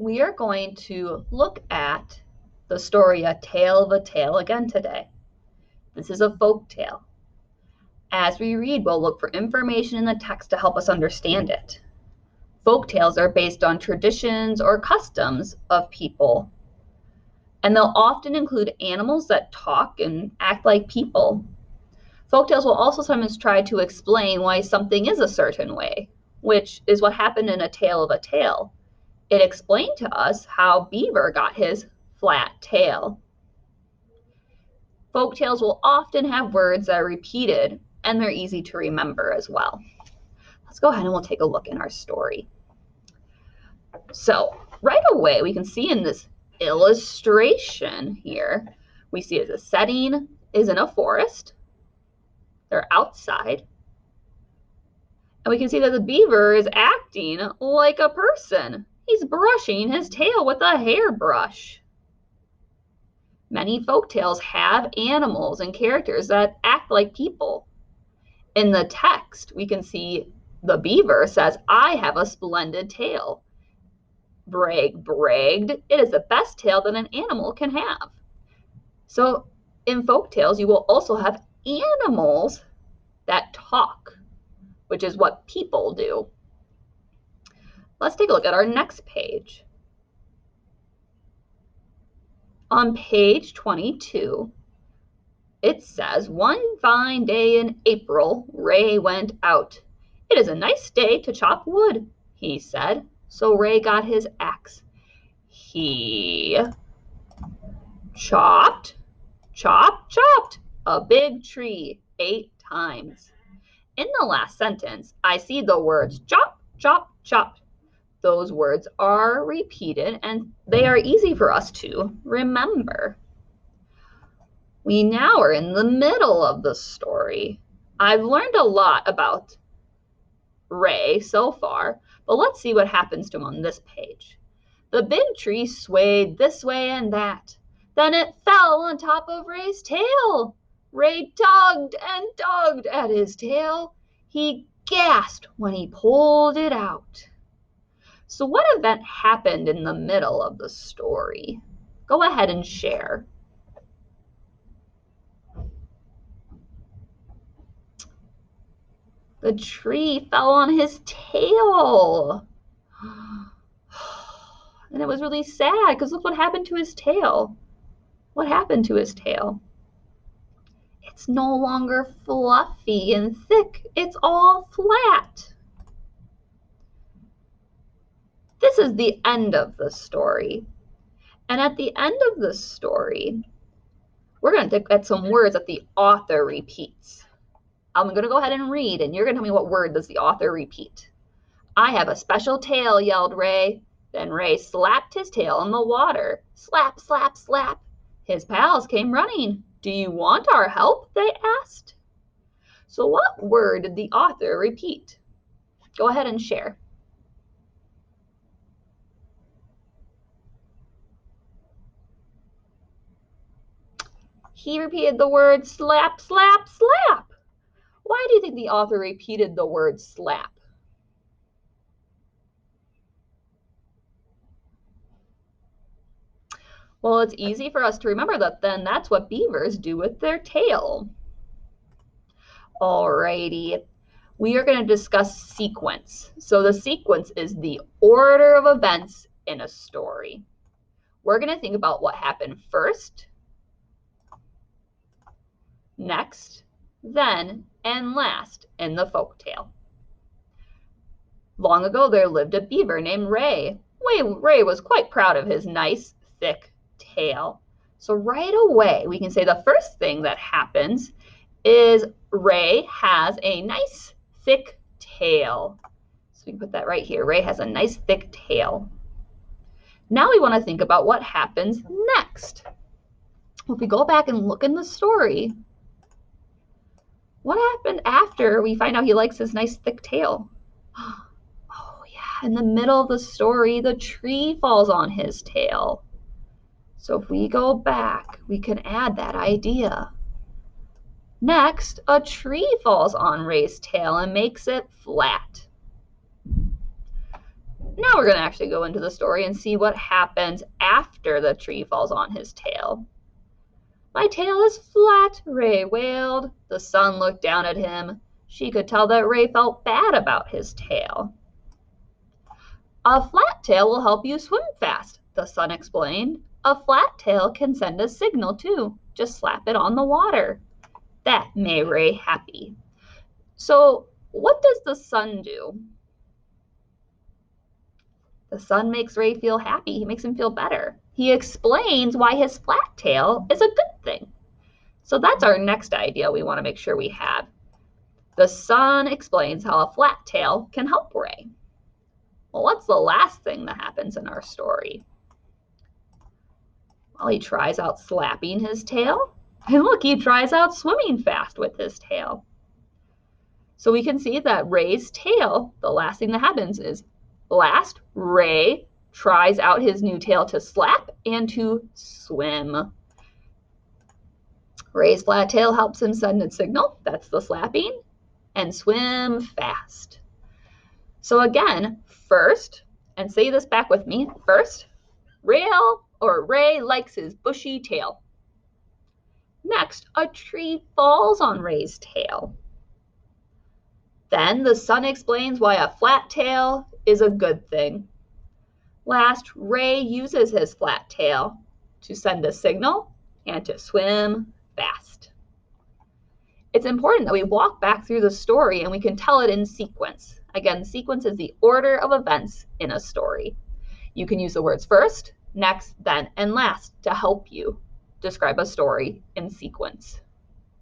We are going to look at the story A Tale of a Tale again today. This is a folk tale. As we read, we'll look for information in the text to help us understand it. Folk tales are based on traditions or customs of people, and they'll often include animals that talk and act like people. Folk tales will also sometimes try to explain why something is a certain way, which is what happened in A Tale of a Tale. It explained to us how Beaver got his flat tail. Folk tales will often have words that are repeated, and they're easy to remember as well. Let's go ahead and we'll take a look in our story. So right away, we can see in this illustration here, we see the setting is in a forest. They're outside. And we can see that the beaver is acting like a person. He's brushing his tail with a hairbrush. Many folktales have animals and characters that act like people. In the text, we can see the beaver says, "I have a splendid tail." Brag bragged, "It is the best tail that an animal can have." So in folktales, you will also have animals that talk, which is what people do. Let's take a look at our next page. On page 22, it says, "One fine day in April, Ray went out. 'It is a nice day to chop wood,' he said. So Ray got his axe. He chopped a big tree 8 times. In the last sentence, I see the words chop, chop, chop. Those words are repeated and they are easy for us to remember. We now are in the middle of the story. I've learned a lot about Ray so far, but let's see what happens to him on this page. The big tree swayed this way and that. Then it fell on top of Ray's tail. Ray tugged and tugged at his tail. He gasped when he pulled it out." So what event happened in the middle of the story? Go ahead and share. The tree fell on his tail. And it was really sad because look what happened to his tail. What happened to his tail? It's no longer fluffy and thick. It's all flat. This is the end of the story. And at the end of the story, we're going to look at some words that the author repeats. I'm going to go ahead and read, and you're going to tell me what word does the author repeat. "I have a special tail," yelled Ray. Then Ray slapped his tail in the water. Slap, slap, slap. His pals came running. "Do you want our help?" they asked. So what word did the author repeat? Go ahead and share. He repeated the word slap, slap, slap. Why do you think the author repeated the word slap? Well, it's easy for us to remember that then that's what beavers do with their tail. Alrighty, we are going to discuss sequence. So the sequence is the order of events in a story. We're going to think about what happened first, next, then, and last in the folktale. Long ago, there lived a beaver named Ray. Ray was quite proud of his nice, thick tail. So right away, we can say the first thing that happens is Ray has a nice, thick tail. So we can put that right here. Ray has a nice, thick tail. Now we want to think about what happens next. If we go back and look in the story, what happened after we find out he likes his nice, thick tail? Oh yeah, in the middle of the story, the tree falls on his tail. So if we go back, we can add that idea. Next, a tree falls on Ray's tail and makes it flat. Now we're going to actually go into the story and see what happens after the tree falls on his tail. My tail is flat, Ray wailed. The sun looked down at him. She could tell that Ray felt bad about his tail. A flat tail will help you swim fast, the sun explained. A flat tail can send a signal too. Just slap it on the water. That made Ray happy. So what does the sun do? The sun makes Ray feel happy. He makes him feel better. He explains why his flat tail is a good thing. So that's our next idea we want to make sure we have. The sun explains how a flat tail can help Ray. Well, what's the last thing that happens in our story? Well, he tries out slapping his tail. And look, he tries out swimming fast with his tail. So we can see that Ray's tail, the last thing that happens is last, Ray tries out his new tail to slap and to swim. Ray's flat tail helps him send a signal, that's the slapping, and swim fast. So again, first, and say this back with me, first, Ray likes his bushy tail. Next, a tree falls on Ray's tail. Then the sun explains why a flat tail is a good thing. Last, Ray uses his flat tail to send a signal and to swim fast. It's important that we walk back through the story and we can tell it in sequence. Again, sequence is the order of events in a story. You can use the words first, next, then, and last to help you describe a story in sequence.